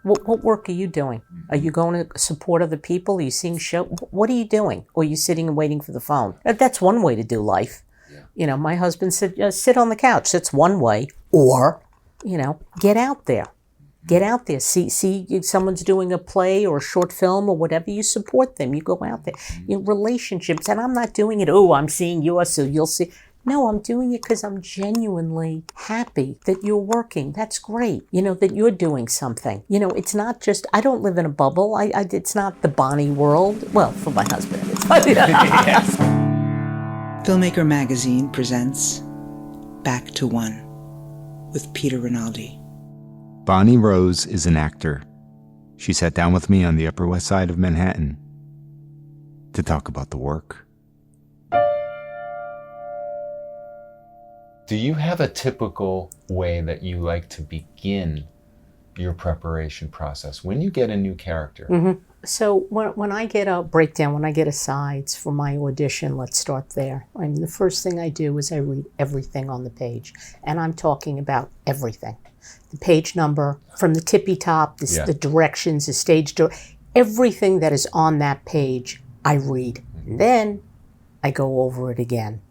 What work are you doing? Are you going to support other people? Are you seeing show? What are you doing? Or are you sitting and waiting for the phone? That's one way to do life. Yeah. You know, my husband said, sit on the couch. That's one way. Or, you know, get out there. Get out there. See someone's doing a play or a short film or whatever, you support them. You go out there. You know, relationships. And I'm not doing it, I'm seeing you, so you'll see. No, I'm doing it because I'm genuinely happy that you're working. That's great. You know, that you're doing something. You know, it's not just, I don't live in a bubble. It's not the Bonnie world. Well, for my husband, it's yes. Filmmaker Magazine presents Back to One with Peter Rinaldi. Bonnie Rose is an actor. She sat down with me on the Upper West Side of Manhattan to talk about the work. Do you have a typical way that you like to begin your preparation process when you get a new character? Mm-hmm. So when I get a breakdown, when I get asides for my audition, let's start there. I mean, the first thing I do is I read everything on the page. And I'm talking about everything. The page number, from the tippy top, the directions, the stage door, everything that is on that page, I read. And then I go over it again.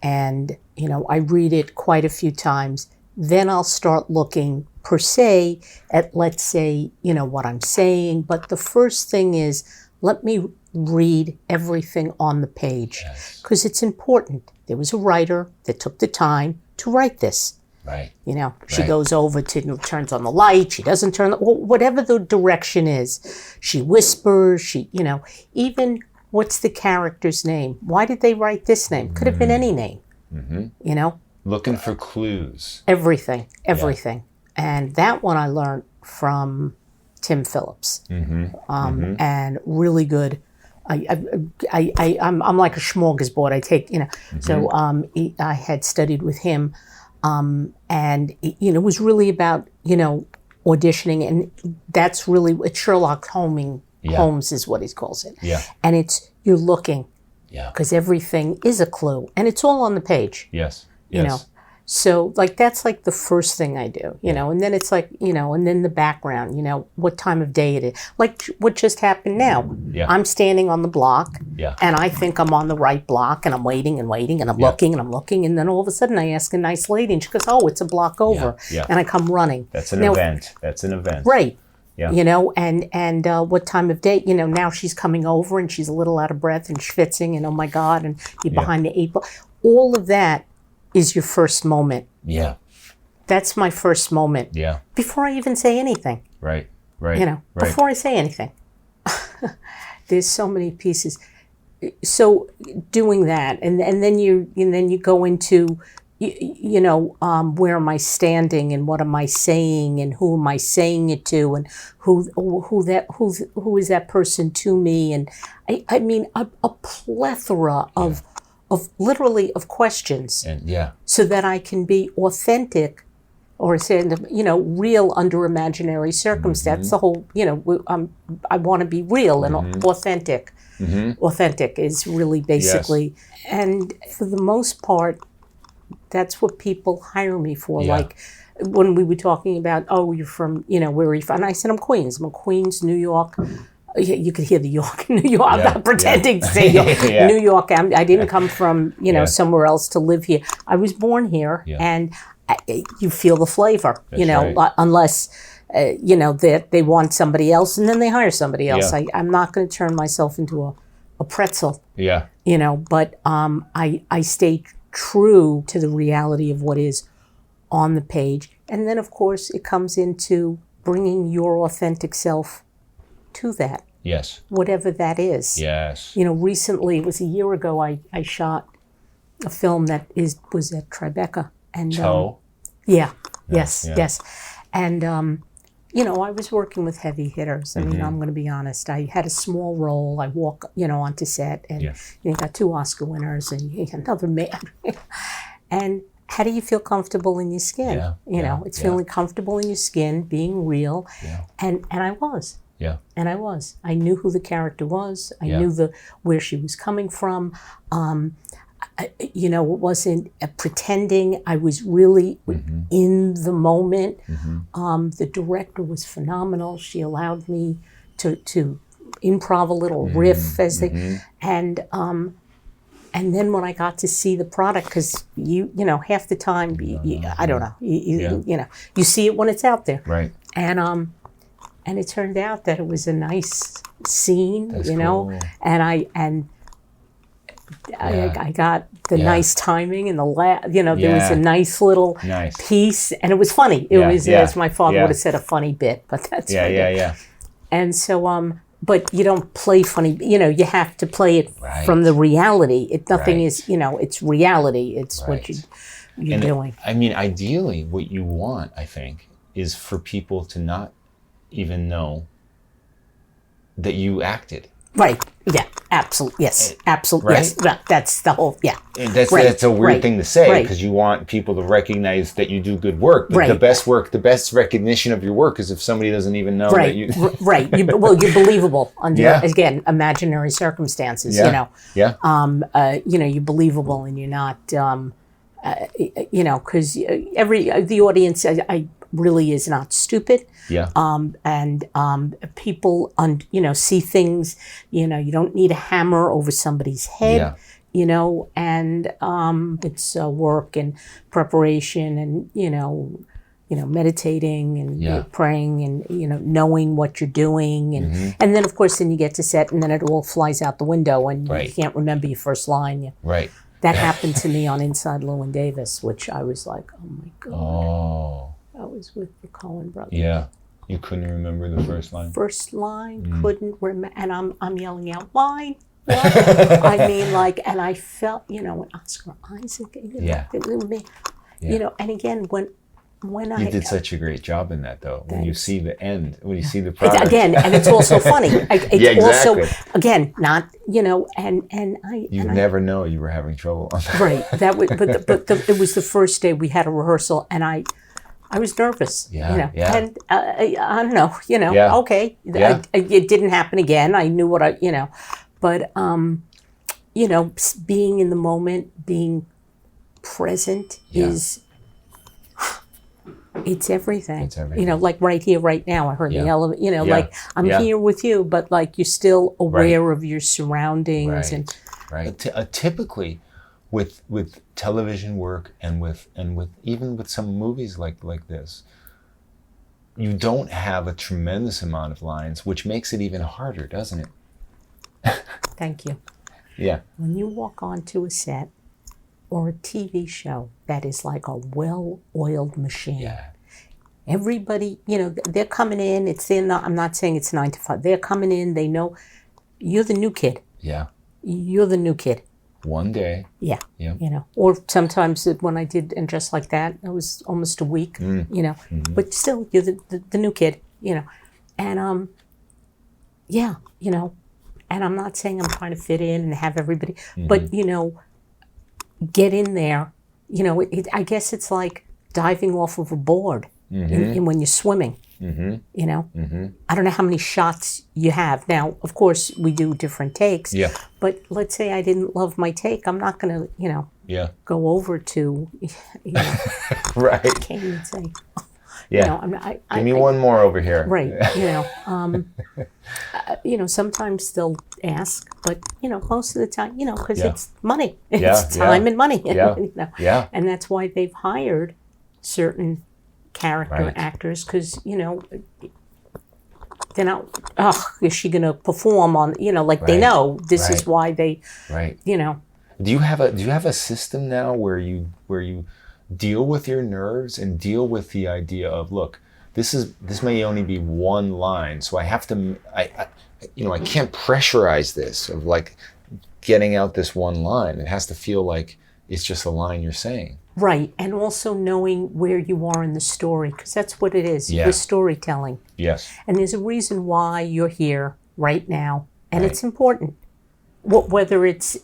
And, you know, I read it quite a few times. Then I'll start looking, per se, at, let's say, you know, what I'm saying. But the first thing is, let me read everything on the page. Because it's important. There was a writer that took the time to write this. Right. You know, she goes over to, turns on the light, she doesn't turn, whatever the direction is. She whispers, you know, even... What's the character's name? Why did they write this name? Could have been any name, you know? Looking for clues. Everything. Yeah. And that one I learned from Tim Phillips. And really good. I'm like a smorgasbord. I take, you know, so I had studied with him and, you know, it was really about, you know, auditioning, and that's really, it's Sherlock Holmes is what he calls it. Yeah. And it's, you're looking. Yeah. Because everything is a clue. And it's all on the page. Yes. You know. So, like, that's like the first thing I do, you know. And then it's like, you know, and then the background, you know, what time of day it is. Like what just happened now. Yeah. I'm standing on the block. Yeah. And I think I'm on the right block, and I'm waiting and waiting, and I'm looking and I'm looking. And then all of a sudden I ask a nice lady, and she goes, oh, it's a block over. Yeah. And I come running. That's an event. That's an event. Right. Yeah. You know, and what time of day, you know, now she's coming over and she's a little out of breath and schwitzing and oh my God, and you're behind the 8 ball. All of that is your first moment. Yeah. That's my first moment. Yeah. Before I even say anything. Right. You know, before I say anything. There's so many pieces. So doing that, and then you go into, you know, where am I standing, and what am I saying, and who am I saying it to, and who is that person to me, and I mean a plethora of literally of questions, and so that I can be authentic, or say, you know, real under imaginary circumstance. The whole, you know, I want to be real and authentic. Authentic is really basically, and for the most part, that's what people hire me for. Yeah. Like when we were talking about, oh, you're from, you know, where are you from? And I said, I'm Queens. I'm Queens, New York. You could hear the York, New York. I'm not pretending to say New York. I didn't come from, you know, somewhere else to live here. I was born here, and you feel the flavor, that's you know, unless, you know, that they want somebody else and then they hire somebody else. Yeah. I'm not going to turn myself into a pretzel. Yeah. You know, but I stay true to the reality of what is on the page. And then, of course, it comes into bringing your authentic self to that. Yes. Whatever that is. Yes. You know, recently, it was a year ago, I shot a film that was at Tribeca. And, yes. And, you know, I was working with heavy hitters. I mean, I'm going to be honest. I had a small role. I walk, you know, onto set, and you got 2 Oscar winners, and you got another man. And how do you feel comfortable in your skin? Yeah. You know, it's feeling comfortable in your skin, being real. Yeah. And I was. Yeah. And I was. I knew who the character was. I knew where she was coming from. you know, it wasn't pretending. I was really in the moment. The director was phenomenal. She allowed me to improv a little riff as they, and then when I got to see the product, because you know, half the time, I don't know, you know, you see it when it's out there, Right. And it turned out that it was a nice scene, That's you know, cool. and I got the nice timing and you know, there was a nice little piece, and it was funny. It was, as my father would have said, a funny bit, but that's Yeah. And so, but you don't play funny, you know, you have to play it from the reality. Nothing is, you know, it's reality. It's what you're doing. I mean, ideally, what you want, I think, is for people to not even know that you acted. Right. Yeah. Absolutely. Yes. Absolutely. Right? Yes. Yeah, that's the whole. Yeah. And that's a weird thing to say, because you want people to recognize that you do good work. But the best recognition of your work is if somebody doesn't even know that you. Right. You're believable under again imaginary circumstances. You know. Yeah. You know, you're believable, and you're not. You know, because the audience I really is not stupid. Yeah. And people, you know, see things, you know, you don't need a hammer over somebody's head, you know, and it's work and preparation and, you know, meditating and praying and, you know, knowing what you're doing. And then, of course, then you get to set and then it all flies out the window and you can't remember your first line. Right. That happened to me on Inside Llewyn Davis, which I was like, oh, my God. Oh. I was with the Coen brothers. Yeah. You couldn't remember the first line? Couldn't remember. And I'm yelling out, line. I mean, like, and I felt, you know, when Oscar Isaac, you know, you know, and again, when you did such a great job in that, though. When you see the end, when you see the product. Again, and it's also funny. It's exactly. also, again, not, you know, and I... You never know you were having trouble on that. Right. That was, it was the first day we had a rehearsal, and I was nervous, you know, and I don't know, you know, okay, it didn't happen again. I knew what you know, but, you know, being in the moment, being present is, it's everything. It's everything. You know, like right here, right now, I heard the elevator, you know, like I'm here with you, but like you're still aware of your surroundings. And typically, with television work and with even with some movies like this, you don't have a tremendous amount of lines, which makes it even harder, doesn't it? Thank you. Yeah. When you walk onto a set or a TV show that is like a well-oiled machine. Yeah. Everybody, you know, they're coming in. I'm not saying it's 9 to 5. They're coming in. They know you're the new kid. Yeah. You're the new kid. One day. Yeah. You know, or sometimes when I did And Just Like That, it was almost a week, you know, but still you're the new kid, you know, and, you know, and I'm not saying I'm trying to fit in and have everybody, but, you know, get in there, you know, I guess it's like diving off of a board when you're swimming. You know, I don't know how many shots you have. Now, of course, we do different takes. Yeah. But let's say I didn't love my take. I'm not going to, you know, go over to, you know, right. Can't even say. Yeah. You know, Give me one more over here. Right. You know, sometimes they'll ask, but you know, most of the time, you know, because it's money. It's time and money. You know? And that's why they've hired certain character actors, because you know they're not, is she gonna perform on, you know, like they know this is why they you know. Do you have a system now where you deal with your nerves and deal with the idea of, look, this may only be one line, so I have to I can't pressurize this of like getting out this one line. It has to feel like it's just a line you're saying. Right, and also knowing where you are in the story, because that's what it is. Yeah. You're storytelling. Yes. And there's a reason why you're here right now, and it's important. Whether it's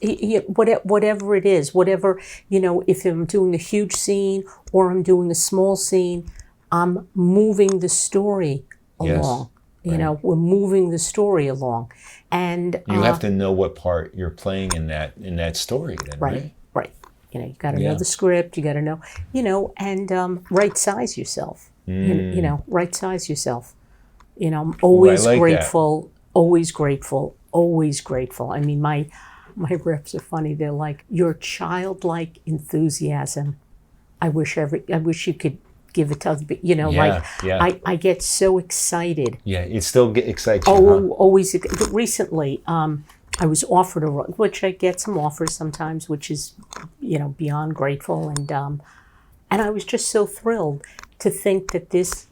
whatever it is, whatever, you know, if I'm doing a huge scene or I'm doing a small scene, I'm moving the story along. You know, we're moving the story along, and you have to know what part you're playing in that story. Then, right? You got to know the script. You got to know, and right size yourself. Right size yourself. I'm always grateful. That. Always grateful. Always grateful. I mean, my reps are funny. They're like, your childlike enthusiasm. I wish you could give it to other people. I get so excited. Yeah, it still excites you. Always. Recently, I was offered a role, which I get some offers sometimes, which is, beyond grateful, and I was just so thrilled to think that this,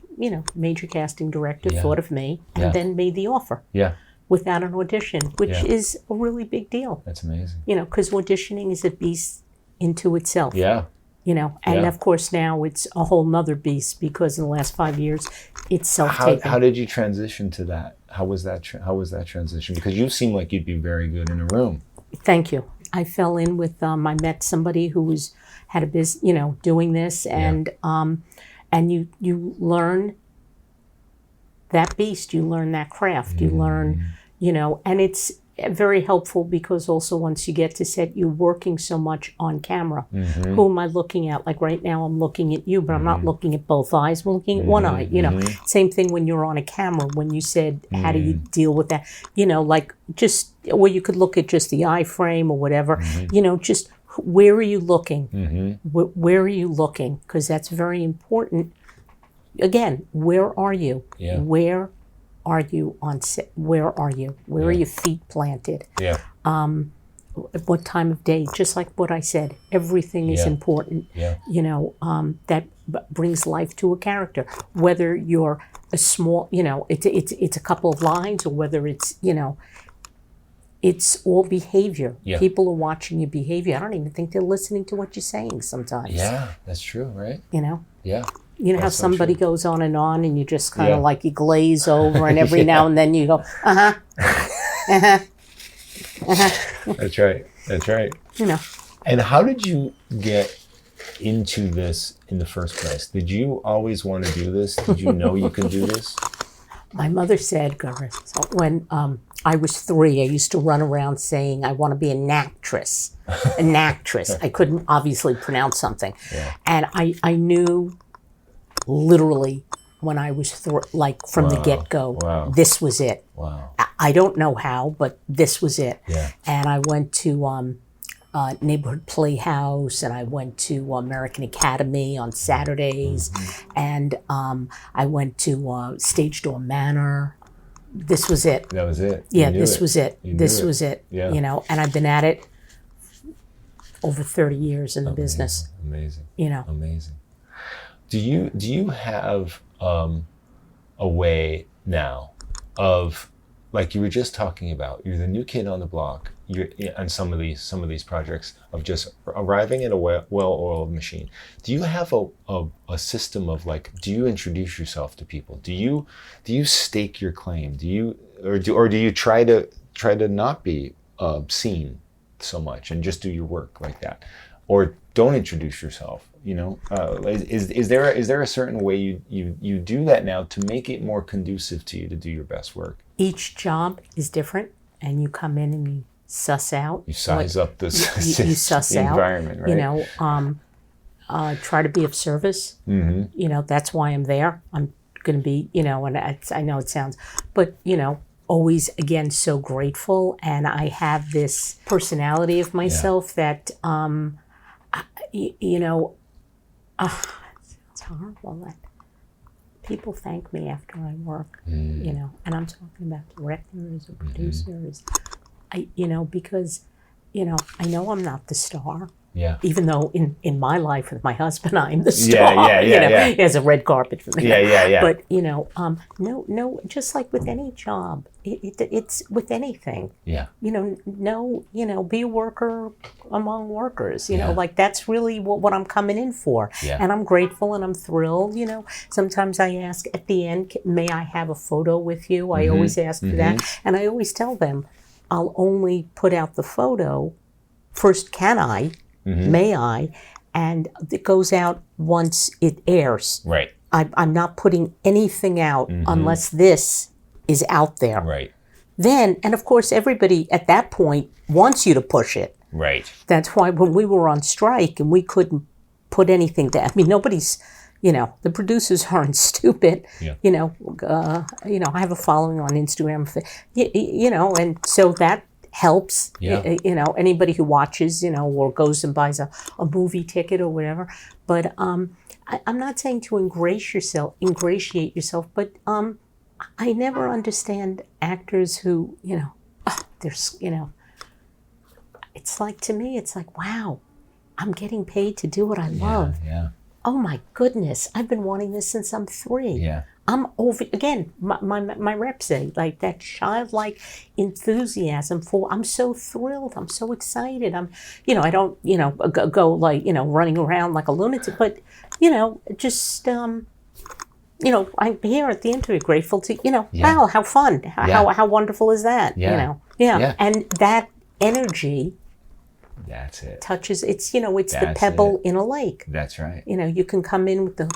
major casting director thought of me and then made the offer. Yeah. Without an audition, which is a really big deal. That's amazing. Because auditioning is a beast into itself. Yeah. And of course now it's a whole nother beast because in the last 5 years it's self-taping. How did you transition to that? How was that transition? Because you seem like you'd be very good in a room. Thank you. I fell in with I met somebody who had a business, doing this, and you learn that beast, you learn that craft, you learn, and it's very helpful because also once you get to set, you're working so much on camera. Who am I looking at? Like right now I'm looking at you, but I'm not looking at both eyes. I'm looking at one eye, Same thing when you're on a camera, when you said, how do you deal with that? Or you could look at just the eye frame or whatever, just where are you looking? Where are you looking? Because that's very important. Again, where are you? Yeah. Where are you on set? Where are you? Where are your feet planted? Yeah. What time of day? Just like what I said, everything is important. Yeah. That brings life to a character. Whether you're a small, it's a couple of lines, or whether it's, it's all behavior. Yeah. People are watching your behavior. I don't even think they're listening to what you're saying sometimes. Yeah, that's true, right? Yeah. That's How somebody so goes on and you just kind of like you glaze over, and every now and then you go, That's right. And how did you get into this in the first place? Did you always want to do this? Did you know you could do this? My mother said, when I was 3, I used to run around saying, I want to be an actress. An actress. I couldn't obviously pronounce something. Yeah. And I knew literally when I was from the get-go, this was it. Wow. I don't know how, but this was it. Yeah. And I went to Neighborhood Playhouse, and I went to American Academy on Saturdays, and I went to Stage Door Manor. This was it. That was it. Yeah, this was it. This was it. Yeah. And I've been at it over 30 years in the business. Amazing. Amazing. Do you have a way now of, like you were just talking about, you're the new kid on the block, you're on some of these projects, of just arriving at a well-oiled machine. Do you have a system of, like, do you introduce yourself to people? Do you stake your claim? Do you try to not be seen so much and just do your work like that, or don't introduce yourself? Is there a certain way you do that now to make it more conducive to you to do your best work? Each job is different, and you come in and you suss out. You size up the you suss the out, environment, right? Try to be of service. That's why I'm there. I'm going to be, and I know it sounds, but always, again, so grateful, and I have this personality of myself that it's horrible that people thank me after I work, and I'm talking about directors or producers, because, I know I'm not the star. Yeah. Even though in my life with my husband, I'm the star. Yeah. He has a red carpet for me. Yeah. But no, just like with any job, it's with anything. Yeah. Be a worker among workers. Like that's really what I'm coming in for. Yeah. And I'm grateful and I'm thrilled. Sometimes I ask at the end, may I have a photo with you? I always ask for that, and I always tell them, I'll only put out the photo. First, can I? May I? And it goes out once it airs. Right. I'm not putting anything out unless this is out there. Right. Then, and of course, everybody at that point wants you to push it. Right. That's why when we were on strike and we couldn't put anything down, I mean, nobody's, the producers aren't stupid. Yeah. I have a following on Instagram, and so that helps. Yeah. Anybody who watches, or goes and buys a movie ticket or whatever. But I'm not saying to ingratiate yourself, but I never understand actors who, there's, it's like, to me, it's like, wow, I'm getting paid to do what I love. Yeah. Oh my goodness, I've been wanting this since I'm 3. Yeah. I'm over, again, my reps say, like, that childlike enthusiasm I'm so thrilled, I'm so excited, I don't, go like, running around like a lunatic, but, just, I'm here at the interview, grateful to, wow, how fun, how wonderful is that, Yeah. And that energy, that's it. touches, it's the That's it. In a lake. That's right. You can come in with the,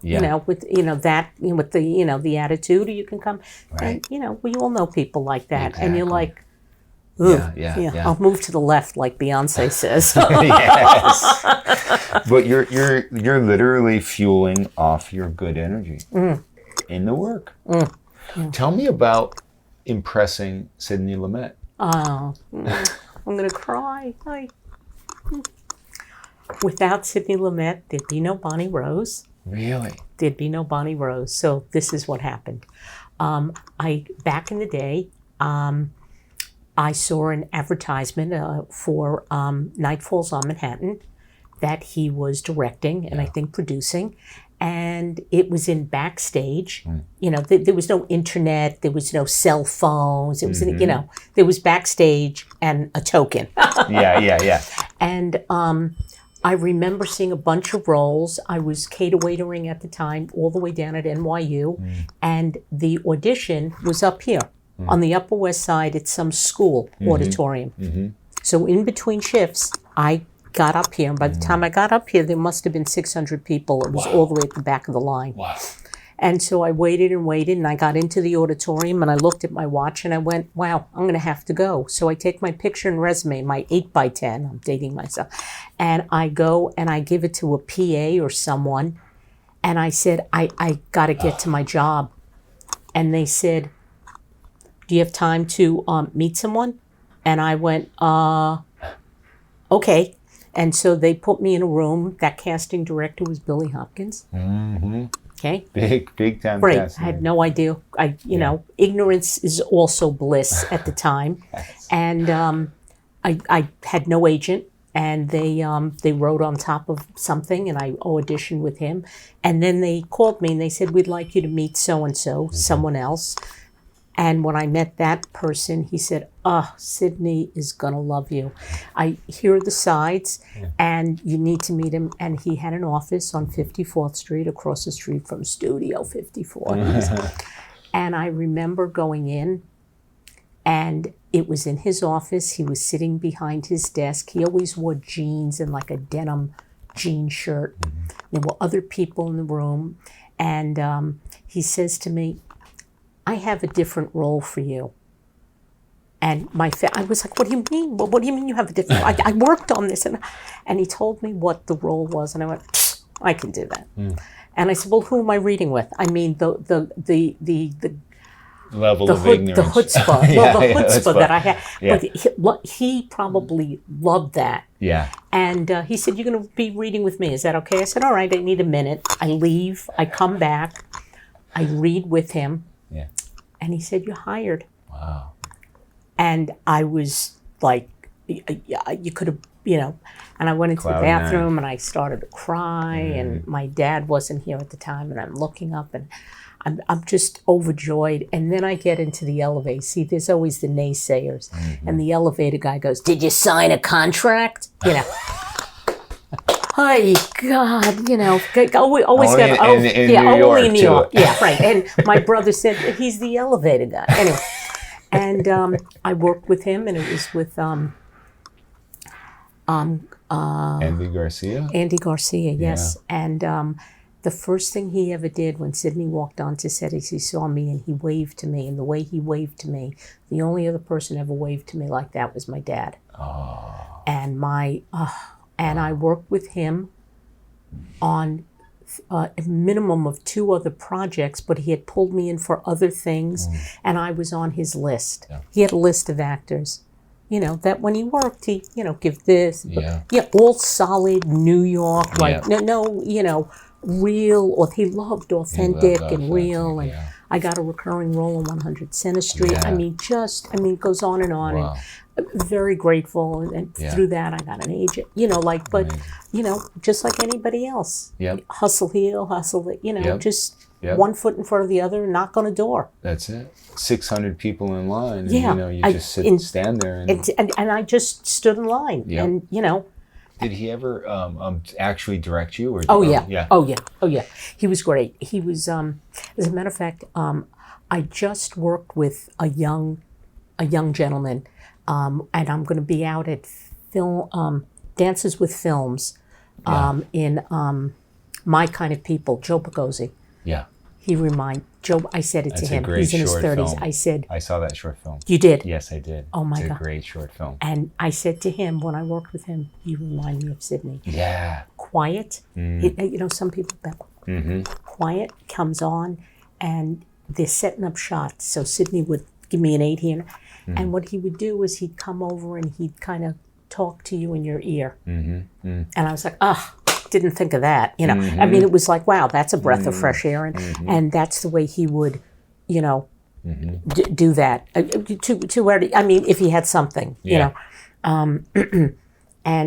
Yeah. with the, the attitude, or you can come, Right. and, we all know people like that. And you're Exactly. like, ugh, Yeah. I'll move to the left, like Beyonce says. Yes. But you're literally fueling off your good energy in the work. Tell me about impressing Sidney Lumet. Oh, I'm going to cry. Without Sidney Lumet, there'd be no Bonnie Rose. Really? There'd be no Bonnie Rose. So this is what happened. Back in the day, I saw an advertisement for Night Falls on Manhattan that he was directing and I think producing. And it was in Backstage. There was no internet. There was no cell phones. It was, there was Backstage and a token. Yeah. And I remember seeing a bunch of roles. I was cater waitering at the time, all the way down at NYU. And the audition was up here on the Upper West Side at some school auditorium. So in between shifts, I got up here. And by the time I got up here, there must have been 600 people. It was all the way at the back of the line. Wow. And so I waited and I got into the auditorium and I looked at my watch and I went, wow, I'm going to have to go. So I take my picture and resume, my 8x10, I'm dating myself, and I go and I give it to a PA or someone. And I said, I got to get to my job. And they said, do you have time to meet someone? And I went, okay. And so they put me in a room. That casting director was Billy Hopkins. Okay. Big time. Right. casting. I had no idea. Ignorance is also bliss at the time. And I had no agent. And they wrote on top of something and I auditioned with him. And then they called me and they said, we'd like you to meet so-and-so, someone else. And when I met that person, he said, Sidney is going to love you. I hear the sides and you need to meet him. And he had an office on 54th Street across the street from Studio 54. And I remember going in and it was in his office. He was sitting behind his desk. He always wore jeans and like a denim jean shirt. There were other people in the room. And he says to me, I have a different role for you. And I was like, what do you mean? What do you mean you have a different role? I worked on this. And he told me what the role was. And I went, I can do that. And I said, well, who am I reading with? I mean, the level of ignorance. The chutzpah. The chutzpah that I had. Yeah. But he probably loved that. Yeah. And he said, you're going to be reading with me. Is that okay? I said, all right, I need a minute. I leave. I come back. I read with him. Yeah. And he said, you're hired. Wow. And I was like, you could have, and I went into Cloud the bathroom nine. and I started to cry and my dad wasn't here at the time and I'm looking up and I'm just overjoyed. And then I get into the elevator. See, there's always the naysayers. And the elevator guy goes, did you sign a contract? Hi, God, always got in New York, only in New York. Yeah, right. And my brother said he's the elevator guy. Anyway, and I worked with him, and it was with Andy Garcia. Andy Garcia, yes. Yeah. And The first thing he ever did when Sidney walked onto set is he saw me and he waved to me. And the way he waved to me, the only other person ever waved to me like that was my dad. Oh. And and I worked with him on a minimum of 2 other projects, but he had pulled me in for other things, and I was on his list. Yeah. He had a list of actors, that when he worked, he, give this. Yeah. All solid New York, like, no, real, or he loved authentic and real, and I got a recurring role on 100 Center Street. Yeah. It goes on and on. Wow. And very grateful, and through that I got an agent, but amazing. Just like anybody else. Yep. Hustle here, hustle it, just Yep. one foot in front of the other and knock on a door. That's it. 600 people in line, and you just stand there. And I just stood in line, Yep. and Did he ever actually direct you? Or Oh yeah. He was great. He was, as a matter of fact, I just worked with a young gentleman, and I'm going to be out at film Dances with Films, in My Kind of People. Joe Pagozzi. Yeah. Joe. I said it to him. He's in his 30s. Film. I said, I saw that short film. You did? Yes, I did. Oh my God. It's a great short film. And I said to him when I worked with him, you remind me of Sidney. Yeah. Quiet. Some people, quiet comes on, and they're setting up shots. So Sidney would give me an 8 here. And what he would do is he'd come over and he'd kind of talk to you in your ear. And I was like, didn't think of that. It was like, wow, that's a breath of fresh air. And that's the way he would, do that. If he had something, and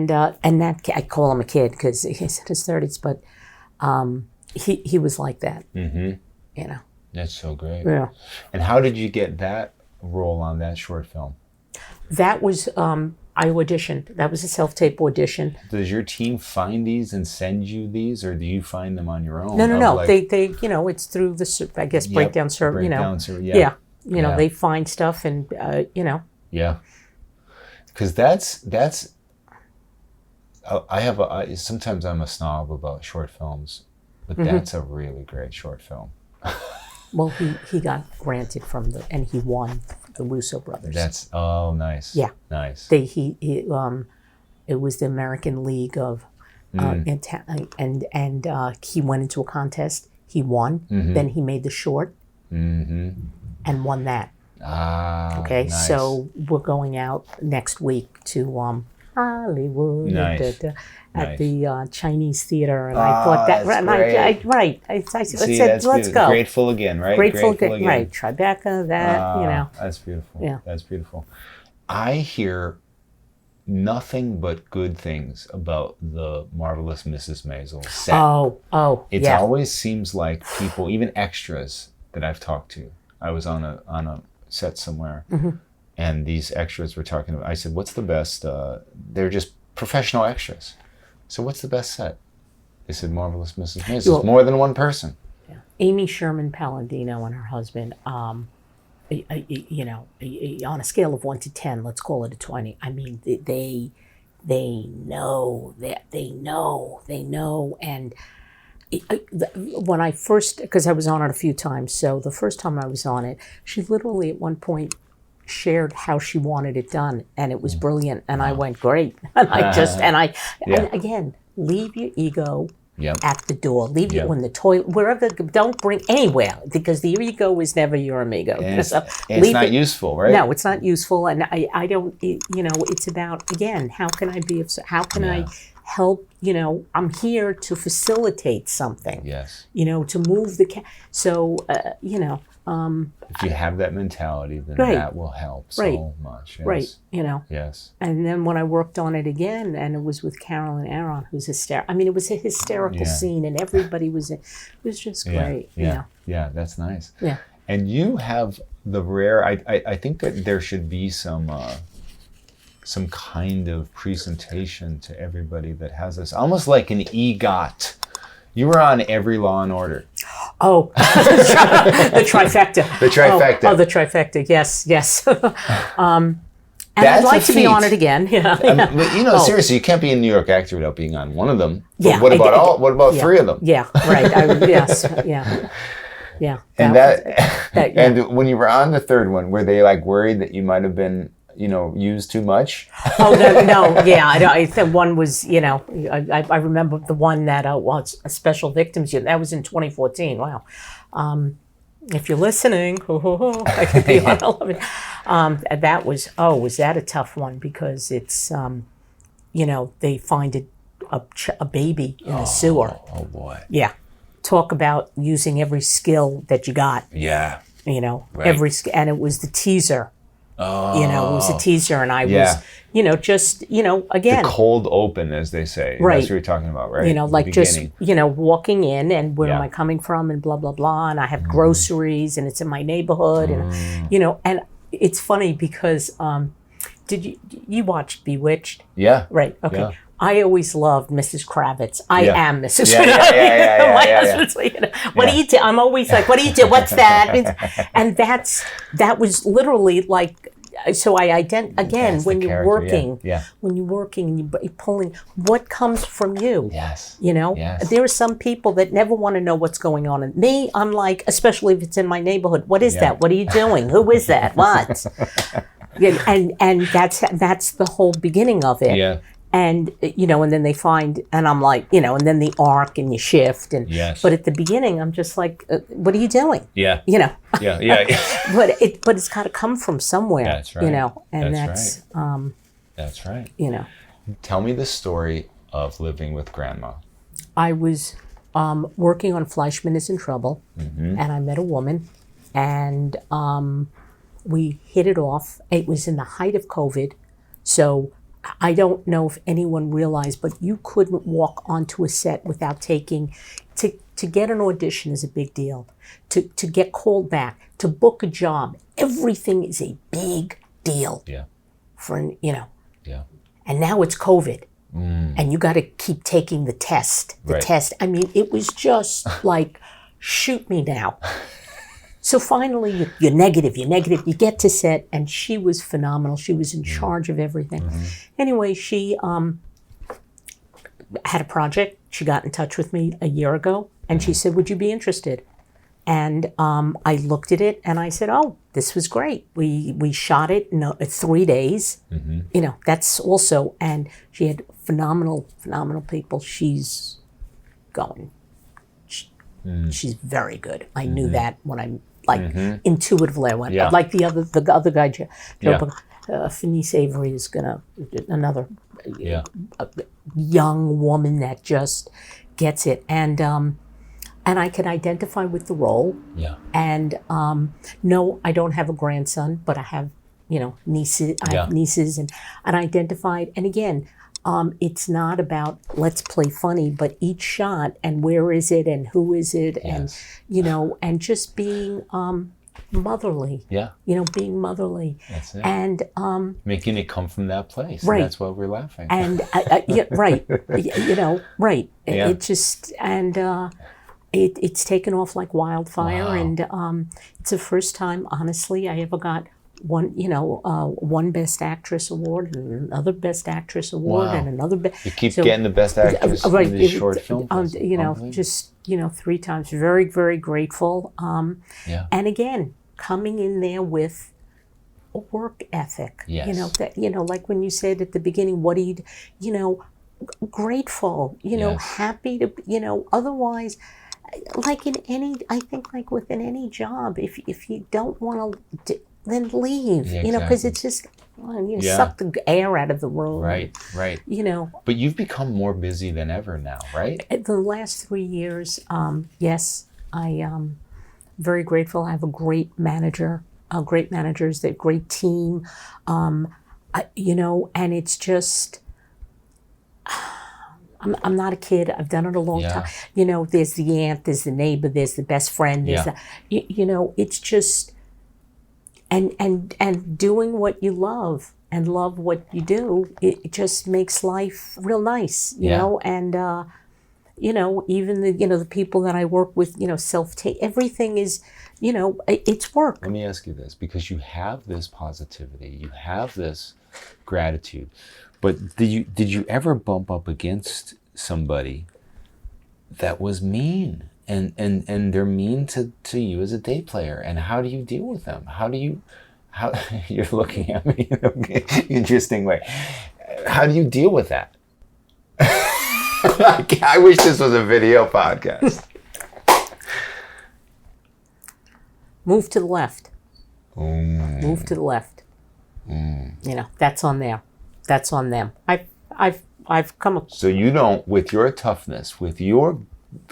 that I call him a kid because he's in his 30s, but he was like that. That's so great. Yeah. And how did you get that role on that short film? That was I auditioned. That was a self-tape audition. Does your team find these and send you these, or do you find them on your own? No. Like, they it's through the, I guess, breakdown service. They find stuff and Yeah. Because that's. Sometimes I'm a snob about short films, but that's a really great short film. Well, he got granted and he won the Russo brothers. That's nice. Yeah, nice. It was the American League of, and he went into a contest. He won. Then he made the short, and won that. Okay, nice. so we're going out next week to Hollywood. Nice. At the Chinese theater, and I thought that I said, let's go. Grateful again, right? Grateful again, right? Tribeca, That's beautiful. Yeah, that's beautiful. I hear nothing but good things about the Marvelous Mrs. Maisel set. It always seems like people, even extras that I've talked to. I was on a set somewhere, and these extras were talking about. I said, "What's the best?" They're just professional extras. So what's the best set? They said Marvelous Mrs. Maisel. Well, more than one person. Yeah. Amy Sherman Palladino and her husband, on a scale of 1 to 10, let's call it a 20. I mean, they know that they know. And when I first, because I was on it a few times, so the first time I was on it, she literally at one point shared how she wanted it done, and it was brilliant, and I went, great. And and again, leave your ego at the door. Leave it in the toilet, wherever. Don't bring anywhere, because the ego is never your amigo. And it's not useful, right? No, it's not useful, and I don't. It's about, again, how can I be? How can I help? I'm here to facilitate something. Yes. To move the so if you have that mentality, then that will help so much. Yes. Right. Yes. And then when I worked on it again, and it was with Carolyn Aaron, who's hysterical. I mean, it was a hysterical scene, and everybody was. It was just great. Yeah. That's nice. Yeah. And you have the rare. I think that there should be some kind of presentation to everybody that has this, almost like an EGOT. You were on every Law and Order. Oh, the trifecta. The trifecta. Oh, the trifecta. Yes. And I'd That's like a to be feat. on it again. Yeah. But, seriously, you can't be a New York actor without being on one of them. But Yeah, what about yeah. three of them? Yeah, right. Yes, yeah. Yeah. And yeah. and when you were on the third one, were they like worried that you might have been, used too much? Oh no, yeah. I think one was, I remember the one that was a special victims unit. That was in 2014. Wow. If you're listening, I could be on all of it. That was that a tough one because it's, they find a baby in the sewer. Oh boy. Yeah. Talk about using every skill that you got. Yeah. Right. And it was the teaser. Oh. It was a teaser, and I Yeah. was, just, again. The cold open, as they say. Right. That's what you're talking about, right? Like just, walking in and where am Yeah. I coming from and blah, blah, blah. And I have groceries and it's in my neighborhood. And, and it's funny because did you watched Bewitched? Yeah. Right. Okay. Yeah. I always loved Mrs. Kravitz. I am Mrs. Yeah, Kravitz. yeah, My yeah. husband's like, what do you do? I'm always like, what do you do? What's that? And that was literally like, so again, That's when the you're character, working, yeah. when you're working and you're pulling, what comes from you? Yes. Yes. There are some people that never want to know what's going on. And me, I'm like, especially if it's in my neighborhood, what is that? What are you doing? Who is that? What? And that's the whole beginning of it. Yeah. And, and then they find, and I'm like, and then the arc and you shift. And, Yes. But at the beginning, I'm just like, what are you doing? Yeah. Yeah. But But it's got to come from somewhere. That's right. And that's That's right. Tell me the story of living with grandma. I was working on Fleischman is in Trouble, and I met a woman, and we hit it off. It was in the height of COVID, so I don't know if anyone realized, but you couldn't walk onto a set without taking, to get an audition is a big deal. To get called back, to book a job, everything is a big deal. Yeah. Yeah. And now it's COVID. And you got to keep taking the test. I mean, it was just like, shoot me now. So finally, you're negative, you get to set, and she was phenomenal. She was in charge of everything. Anyway, she had a project. She got in touch with me a year ago, and she said, would you be interested? And I looked at it, and I said, oh, this was great. We shot it in 3 days. That's also, and she had phenomenal people. She's going. She's very good. I knew that when I intuitively I went. Yeah. Like the other guy, Joe, Finise Avery is another young woman that just gets it, and I can identify with the role. Yeah. And no, I don't have a grandson, but I have nieces. I have nieces, and identified. And again, it's not about let's play funny, but each shot and where is it and who is it, and and just being motherly. Yeah. Being motherly. That's it. And making it come from that place. Right. And that's why we're laughing. And right. Right. Yeah. It just it's taken off like wildfire. Wow. And it's the first time, honestly, I ever got one Best Actress award and another Best Actress award. Wow. And another. You keep getting the Best Actress in these short films. Just 3 times. Very, very grateful. And again, coming in there with a work ethic. Yes. Like when you said at the beginning, what do you, grateful. Happy to. Otherwise. Like I think like within any job, if you don't want to, then leave, because it's just, suck the air out of the room. Right. But you've become more busy than ever now, right? The last 3 years, yes, I am very grateful. I have a great manager, great managers, a great team, and it's just, I'm not a kid. I've done it a long time. There's the aunt, there's the neighbor, there's the best friend. There's it's just, and doing what you love and love what you do, it just makes life real nice, you know, and, even the people that I work with, self-take, everything is, it's work. Let me ask you this, because you have this positivity, you have this gratitude, but did you ever bump up against somebody that was mean and they're mean to you as a day player, and how do you deal with them? How you're looking at me in an interesting way. How do you deal with that? I wish this was a video podcast. Move to the left. Move to the left. That's on there. That's on them. I've come up. So you don't, with your toughness, with your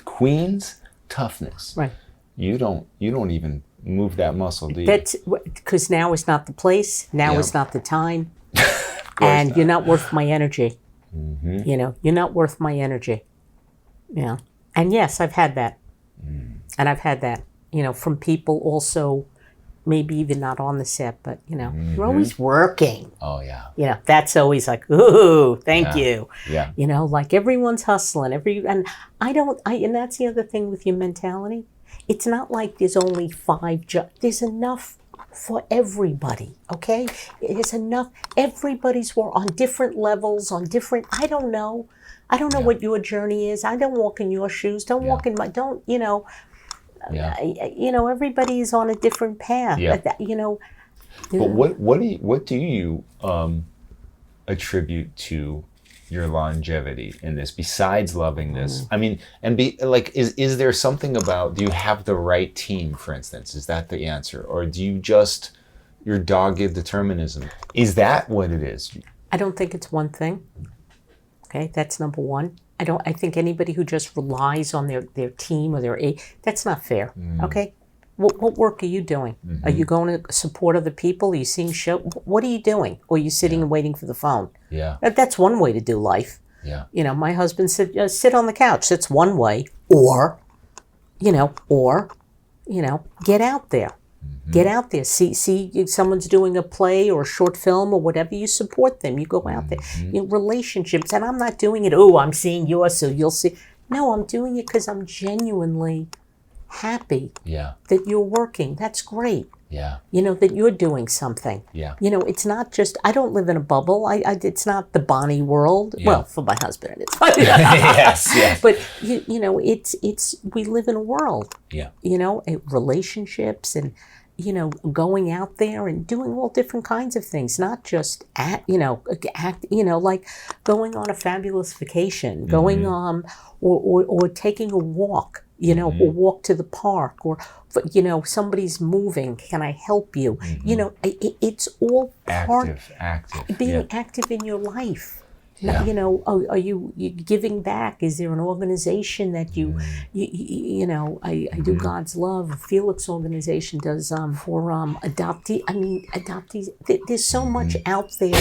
queen's toughness, right? You don't even move that muscle, do you? That's because now is not the place. Now is not the time, and you're not worth my energy. You're not worth my energy. Yeah, and yes, I've had that, and I've had that. From people also, maybe even not on the set, but you're always working. Oh yeah. That's always like, ooh, thank you. Yeah. Like everyone's hustling. And and that's the other thing with your mentality. It's not like there's only 5 jobs. There's enough for everybody. Okay, there's enough. Everybody's on different levels, on different. I don't know what your journey is. I don't walk in your shoes. Don't walk in my. Don't. Everybody's on a different path. Yeah. But what do you attribute to your longevity in this, besides loving this? I mean, and is there something about, do you have the right team, for instance? Is that the answer? Or do you just, your dogged determinism? Is that what it is? I don't think it's one thing. Okay, that's number one. I think anybody who just relies on their team or that's not fair. Okay? What work are you doing? Are you going to support other people? Are you seeing show? What are you doing? Or are you sitting and waiting for the phone? Yeah. That's one way to do life. Yeah. My husband said, sit on the couch. That's one way. Or get out there. Get out there. See someone's doing a play or a short film or whatever. You support them. You go out there. Relationships. And I'm not doing it, I'm seeing yours, so you'll see. No, I'm doing it because I'm genuinely happy that you're working. That's great. Yeah. That you're doing something. Yeah. It's not just, I don't live in a bubble. It's not the Bonnie world. Yeah. Well, for my husband it is. Yes. But, it's we live in a world. Yeah. Relationships and, going out there and doing all different kinds of things, not just like going on a fabulous vacation, going or taking a walk, or walk to the park, or somebody's moving, can I help you? It's all part active being active in your life. Yeah. Are you giving back? Is there an organization that I do God's Love. Felix organization does for adoptees. There's so much out there,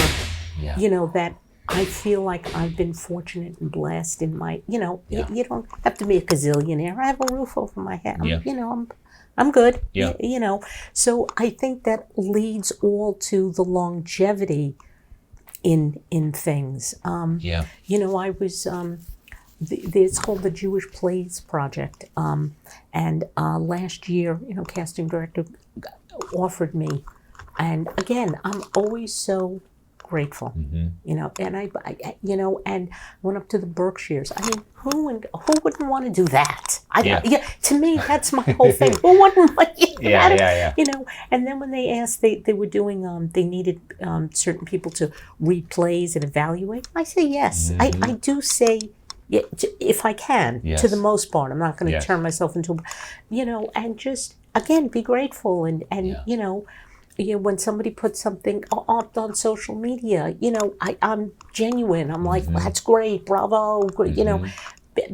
that I feel like I've been fortunate and blessed in my, you don't have to be a gazillionaire. I have a roof over my head. I'm good. Yeah. So I think that leads all to the longevity in things. I was it's called the Jewish Plays Project, and last year, casting director offered me, and again, I'm always so grateful, and I and went up to the Berkshires. I mean, who wouldn't want to do that? To me, that's my whole thing. Who wouldn't want And then when they asked, they were doing, they needed certain people to read plays and evaluate. I say yes. I do say, if I can, to the most part. I'm not going to turn myself into, and just, again, be grateful and when somebody puts something up on social media, I'm genuine. I'm like, that's great, bravo,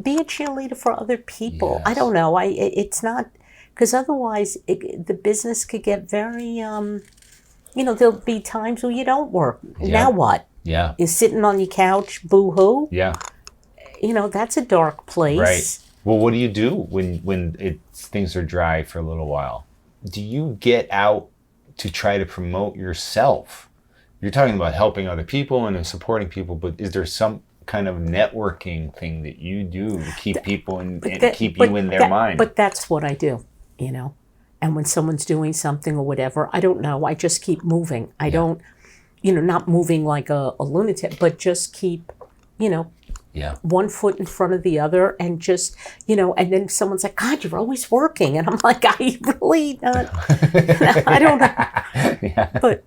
be a cheerleader for other people. Yes. I don't know. It's not, because otherwise the business could get very, there'll be times where you don't work. Yeah. Now what? Yeah. You're sitting on your couch, boo-hoo. Yeah. That's a dark place. Right. Well, what do you do when things are dry for a little while? Do you get out to try to promote yourself? You're talking about helping other people and supporting people, but is there some kind of networking thing that you do to keep people and keep you in their mind? But that's what I do, And when someone's doing something or whatever, I don't know. I just keep moving. I don't, not moving like a lunatic, but just keep, one foot in front of the other and just, and then someone's like, God, you're always working. And I'm like, I really not, I don't know. But,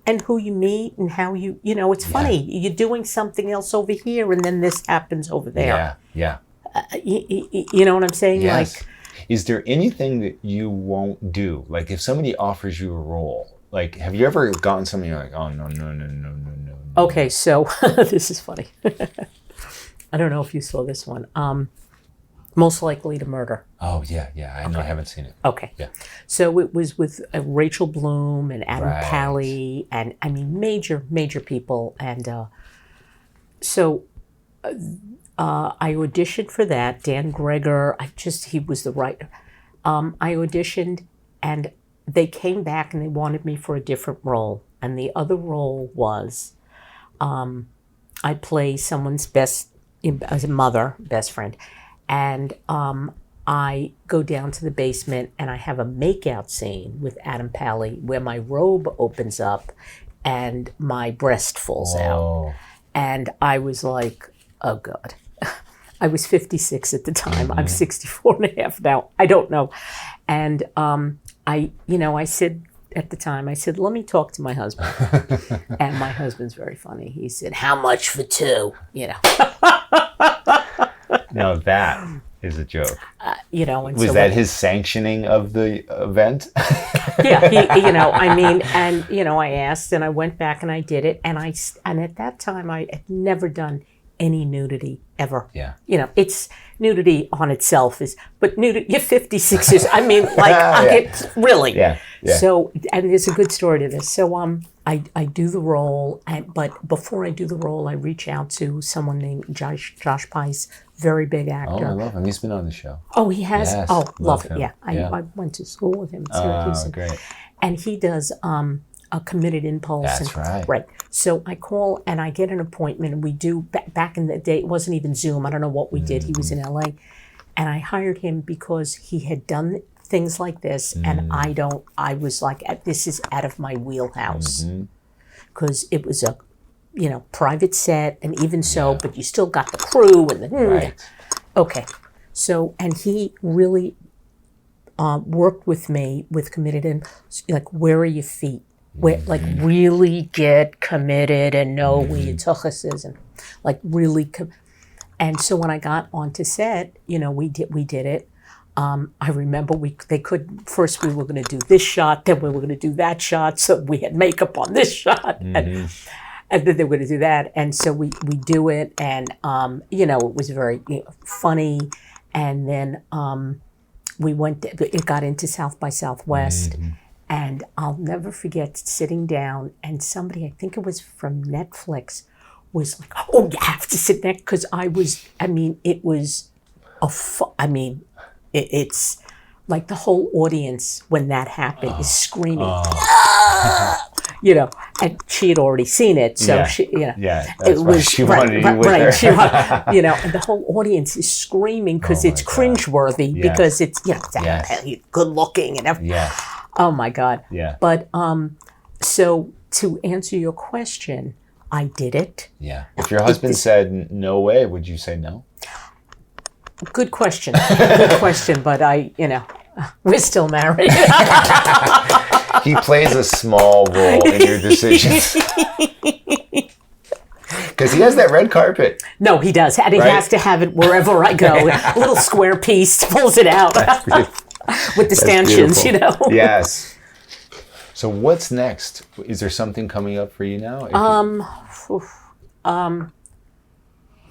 and who you meet and how it's funny. You're doing something else over here and then this happens over there. Yeah. You know what I'm saying? Yes. Like, is there anything that you won't do? Like if somebody offers you a role, like have you ever gotten something you're like, oh, no. Okay, so this is funny. I don't know if you saw this one. Most Likely to Murder. Oh, yeah. I know. I haven't seen it. Okay. Yeah. So it was with Rachel Bloom and Adam Right. Pally and, major people. And so I auditioned for that. Dan Gregor, he was the writer. I auditioned and they came back and they wanted me for a different role. And the other role was I play someone's best friend. And I go down to the basement and I have a makeout scene with Adam Pally where my robe opens up and my breast falls out. And I was like, oh God. I was 56 at the time. I'm 64 and a half now. I don't know. And I said at the time, let me talk to my husband. And my husband's very funny. He said, how much for two? Now that is a joke. And was that his sanctioning of the event? Yeah, I asked and I went back and I did it. And at that time I had never done any nudity ever. Yeah. It's nudity on itself but nudity, you're 56 years. I mean, like, really. Yeah. So, and there's a good story to this. So, I do the role, but before I do the role, I reach out to someone named Josh Pice, very big actor. Oh, I love him. He's been on the show. Oh, he has? Yes, Oh, love him. it. Yeah. I went to school with him. Oh, great. And he does a Committed Impulse. That's right. Right. So I call and I get an appointment and we do, back in the day, it wasn't even Zoom. I don't know what we did. He was in LA. And I hired him because he had done things like this. And I was like, this is out of my wheelhouse. Because it was a, private set. And even so, but you still got the crew and the, right. Okay. So, and he really worked with me with Committed Impulse. Like, where are your feet? Where, like, really get committed and know where your tuchus and like really and so when I got onto set, we did it. I remember first we were going to do this shot, then we were going to do that shot, so we had makeup on this shot, and then they were going to do that, and so we do it, and it was very funny, and then it got into South by Southwest. And I'll never forget sitting down and somebody, I think it was from Netflix, was like, oh, you have to sit next, because it was it's like the whole audience when that happened is screaming, and she had already seen it, so that's it why was she wanted you with her. And the whole audience is screaming because it's cringeworthy because it's good looking and everything. Oh my God. Yeah. But so to answer your question, I did it. Yeah. If your husband said no way, would you say no? Good question. Good question. But we're still married. He plays a small role in your decisions. Because he has that red carpet. No, he does. And he has to have it wherever I go. A little square piece, pulls it out. With the stanchions, Yes. So what's next? Is there something coming up for you now?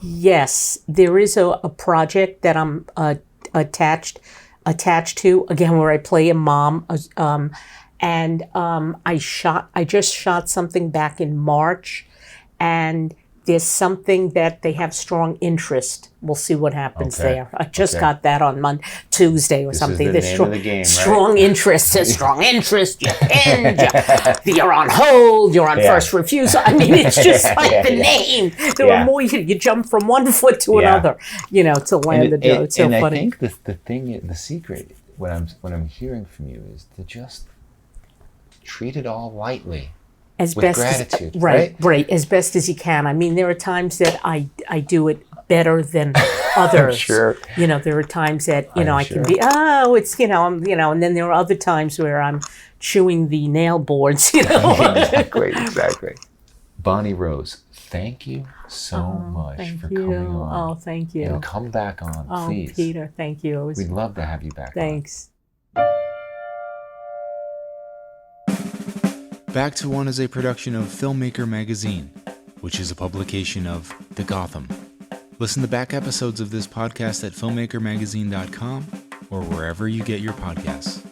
Yes, there is a project that I'm attached to, again, where I play a mom. I just shot something back in March, and there's something that they have strong interest. We'll see what happens there. I just got that on Tuesday or something. This is the name of the game, strong interest. Says strong interest. You're pinned. You're on hold. You're on first refusal. It's just like the name. There are more. You jump from one foot to another. To land the dough. It's so funny. I think the secret what I'm hearing from you is to just treat it all lightly. As with best gratitude, right, as best as you can. I mean, there are times that I do it better than others. Sure. You know, there are times that, you know, I'm I sure. can be, it's, you know, I'm, you know, and then there are other times where I'm chewing the nail boards, you know. Exactly. Bonnie Rose, thank you so much for coming on. Oh, thank you. And come back on, please. Oh, Peter, thank you. We'd love to have you back Thanks. Back to One is a production of Filmmaker Magazine, which is a publication of The Gotham. Listen to back episodes of this podcast at filmmakermagazine.com or wherever you get your podcasts.